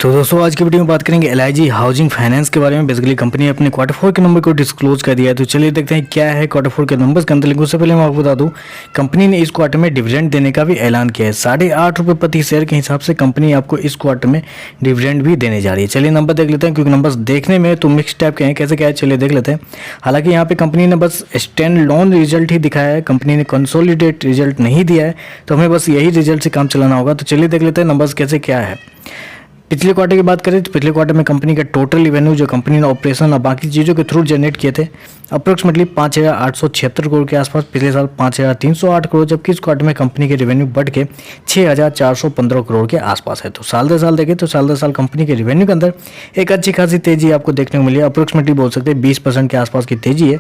तो दोस्तों आज की वीडियो में बात करेंगे एलआईजी हाउसिंग फाइनेंस के बारे में। बेसिकली कंपनी ने अपने क्वार्टर 4 के नंबर को डिस्क्लोज कर दिया है। तो चलिए देखते हैं क्या है क्वार्टर 4 के नंबर्स के अंदर। लेकिन उससे पहले मैं आपको बता दूं, कंपनी ने इस क्वार्टर में डिविडेंड देने का भी ऐलान किया है। 8.5 रुपये प्रति शेयर के हिसाब से कंपनी आपको इस क्वार्टर में डिविडेंड भी देने जा रही है। चलिए नंबर देख लेते हैं, क्योंकि नंबर्स देखने में तो मिक्स टाइप के हैं। कैसे क्या है चलिए देख लेते हैं। हालांकि यहाँ पे कंपनी ने बस स्टैंड लोन रिजल्ट ही दिखाया है, कंपनी ने कंसोलिडेट रिजल्ट नहीं दिया है। तो हमें बस यही रिजल्ट से काम चलाना होगा। तो चलिए देख लेते हैं नंबर्स कैसे क्या है। पिछले क्वार्टर की बात करें तो पिछले क्वार्टर में कंपनी का टोटल रिवेन्यू जो कंपनी ने ऑपरेशन और बाकी चीज़ों के थ्रू जनरेट किए थे अप्रोक्सीमेटली 5,876 करोड़ के आसपास। पिछले साल 5,308 करोड़, जबकि इस क्वार्टर में कंपनी के रेवेन्यू बढ़ के 6,415 करोड़ के आसपास है। तो साल दर साल देखें तो साल दर साल कंपनी के रेवेन्यू के अंदर एक अच्छी खासी तेजी आपको देखने को मिली है। अप्रोक्सीमेटली बोल सकते हैं 20% के आसपास की तेजी है।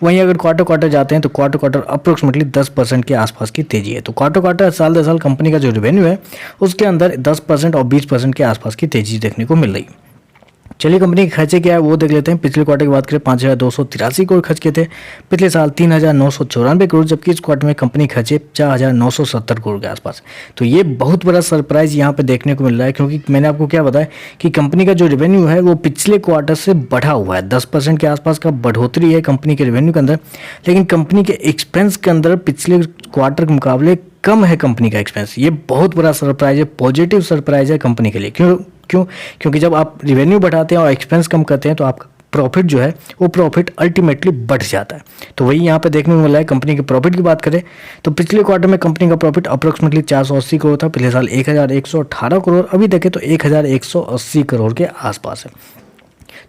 वहीं अगर क्वार्टर जाते हैं तो क्वार्टर अप्रोक्सीमेटली 10% के आसपास की तेजी है। तो क्वार्टर साल दर साल कंपनी का जो रेवेन्यू है उसके अंदर 10% और 20% के आसपास की तेजी देखने को मिल रही है। चलिए कंपनी के खर्चे क्या है वो देख लेते हैं। पिछले क्वार्टर की बात करें 5,283 करोड़ खर्च किए थे। पिछले साल 3,994 करोड़, जबकि इस क्वार्टर में कंपनी खर्चे 4,970 करोड़ के आसपास। तो ये बहुत बड़ा सरप्राइज यहाँ पे देखने को मिल रहा है, क्योंकि मैंने आपको क्या बताया कि कंपनी का जो रेवेन्यू है वो पिछले क्वार्टर से बढ़ा हुआ है। 10% के आसपास का बढ़ोतरी है कंपनी के रेवेन्यू के अंदर, लेकिन कंपनी के एक्सपेंस के अंदर पिछले क्वार्टर के मुकाबले कम है कंपनी का एक्सपेंस। ये बहुत बड़ा सरप्राइज है, पॉजिटिव सरप्राइज है कंपनी के लिए। क्योंकि जब आप रेवेन्यू बढ़ाते हैं और एक्सपेंस कम करते हैं तो आपका प्रॉफिट जो है वो प्रॉफिट अल्टीमेटली बढ़ जाता है। तो वही यहाँ पे देखने को मिला है। कंपनी के प्रॉफिट की बात करें तो पिछले क्वार्टर में कंपनी का प्रॉफिट अप्रोक्सीमेटली 480 करोड़ था। पिछले साल 1,118 करोड़, अभी देखें तो 1,180 करोड़ के आसपास है।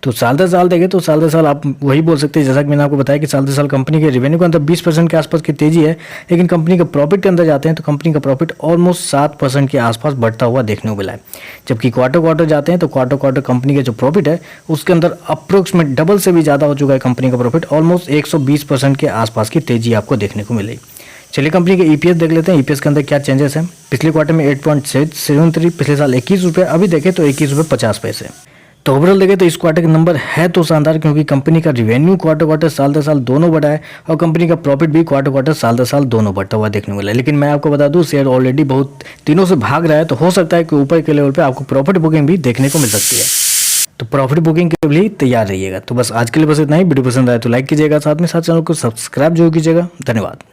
तो साल दर साल देखें तो साल दर साल आप वही बोल सकते हैं, जैसा कि मैंने आपको बताया कि साल दर साल कंपनी के रेवेन्यू के अंदर 20% के आसपास की तेजी है। लेकिन कंपनी के प्रॉफिट के अंदर जाते हैं तो कंपनी का प्रॉफिट ऑलमोस्ट 7% के आसपास बढ़ता हुआ देखने को मिला है। जबकि क्वार्टर जाते हैं तो क्वार्टर कंपनी का जो प्रॉफिट है उसके अंदर अप्रोक्सीमेट डबल से भी ज़्यादा हो चुका है कंपनी का प्रॉफिट। ऑलमोस्ट 120% के आसपास की तेजी आपको देखने को मिलेगी। चलिए कंपनी के ईपीएस देख लेते हैं। ईपीएस के अंदर क्या चेंजेस हैं। पिछले क्वार्टर में 8.73, पिछले साल 21 रुपये, अभी देखें तो 21 रुपये 50 पैसे। तो ओवरऑल देखें तो इस क्वार्टर के नंबर है तो शानदार, क्योंकि कंपनी का रिवेन्यू क्वार्टर साल दर साल दोनों बढ़ा है और कंपनी का प्रॉफिट भी क्वार्टर साल दर साल दोनों बढ़ता हुआ देखने को मिला है। लेकिन मैं आपको बता दूं शेयर ऑलरेडी बहुत दिनों से भाग रहा है, तो हो सकता है कि ऊपर के लेवल पे आपको प्रॉफिट बुकिंग भी देखने को मिल सकती है। तो प्रॉफिट बुकिंग के लिए तैयार रहिएगा। तो बस आज के लिए बस इतना ही। वीडियो पसंद आए तो लाइक कीजिएगा, साथ में साथ चैनल को सब्सक्राइब जरूर कीजिएगा। धन्यवाद।